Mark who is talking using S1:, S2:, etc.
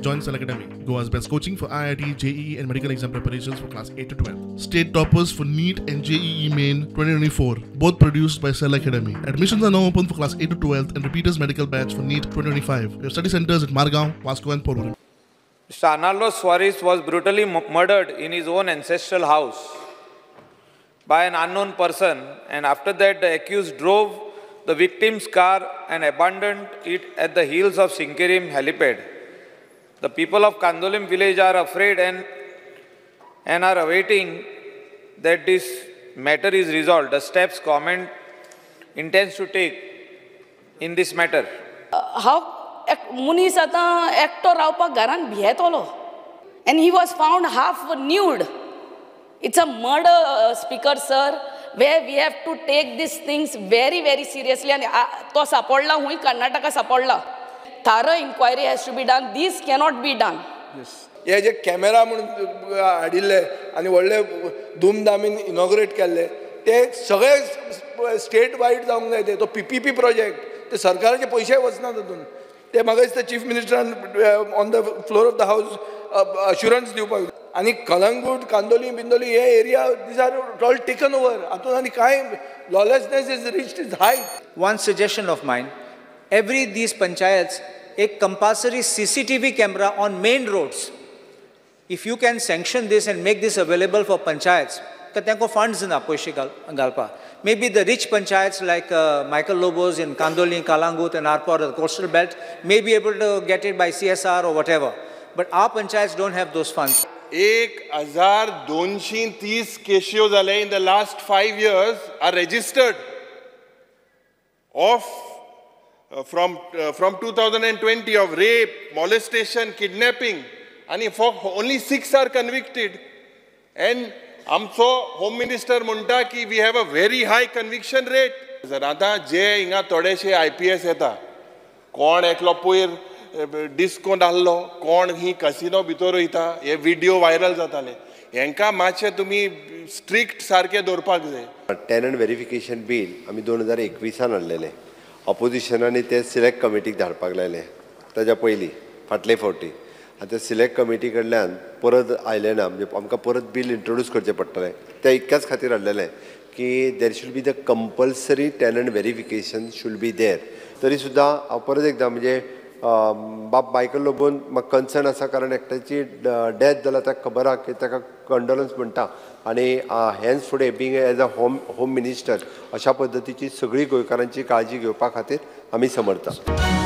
S1: Join Select Academy, Goa's best coaching for IIT, JEE and medical exam preparations for class 8 to 12. State toppers for NEET and JEE Main 2024, both produced by Select Academy. Admissions are now open for class 8 to 12 and repeaters medical batch for NEET 2025. We have study centers at Margao, Vasco and Porvorim.
S2: Mr. Arnaldo Suarez was brutally murdered in his own ancestral house by an unknown person, and after that the accused drove the victim's car and abandoned it at the hills of Sinkirim helipad. The people of Candolim village are afraid and are awaiting that this matter is resolved. The steps government intends to take in this matter.
S3: How Munis ata actor raवपाक घरान भियेतलो, and he was found half nude. It's a murder, Speaker sir, where we have to take these things very, very seriously. And to saporla hui Karnataka saporla. Thorough inquiry has to be done. This cannot be done.
S4: Yes. हे जे camera म्हणून हाडिल्ले आनी व्हडले धूमधामीन inaugurate केल्ले ते सगळे state wide जावंक जाय ते तो PPP प्रोजेक्ट ते सरकाराचे पयशे वचना तातून ते म्हाका दिसता चीफ मिनिस्टरान on the floor of the house assurance दिवपाक आनी कलंगूट कांदोली बिंदोली हे area these are all taken over हातून आनी कांय lawlessness is reached is high.
S5: One suggestion of mine, every these panchayats एक compulsory CCTV camera on main roads. If you can sanction this and make this available for panchayats, तर त्यांको funds ना पैसे घालपा. Maybe the rich panchayats like Michael Lobos in Kandoli, Kalangut and Arpor, the coastal belt, may be able to get it by CSR or whatever. But our panchayats don't have those funds.
S6: 1230 cases in the last 5 years are registered of from 2020 of rape, molestation, kidnapping, and for only 6 are convicted. And आमचो home minister म्हणटा की we have a very high conviction rate. जर आतां जे हिंगा थोडेशे IPS येता, कोण एकलो पयर डिस्को घाल्लो, कोण ही कसिनो भितर वयता, हे व्हिडिओ व्हायरल जाताले, हेंकां मातशें तुमी स्ट्रिक्ट सारके दवरपाक जाय.
S7: टेनंट व्हेरिफिकेशन बील आमी 2021 हाडलेलें. ऑपोजिशनांनी ते सिलेक्ट कमिटीक धाडपाक लायलें. ताच्या पयलीं फाटले फावटी आतां सिलेक्ट कमिटी कडल्यान परत आयलें ना, म्हणजे आमकां परत बील इंट्रोड्यूस करचें पडटलें. ते इतक्याच खातीर हाडलेलें की देर should be the compulsory tenant verification should be there. तरी सुद्दां हांव परत एकदां म्हणजे बाब मायकल लोबोन म्हाका कन्सर्न आसा, कारण एकट्याची डेथ जाला ताका खबर आहा की ताका कंडोलन्स म्हणटा आनी हेन्स फुडें being as a home minister अशा पद्दतीची सगळी गोंयकारांची काळजी घेवपा खातीर आमी समर्थ आसा.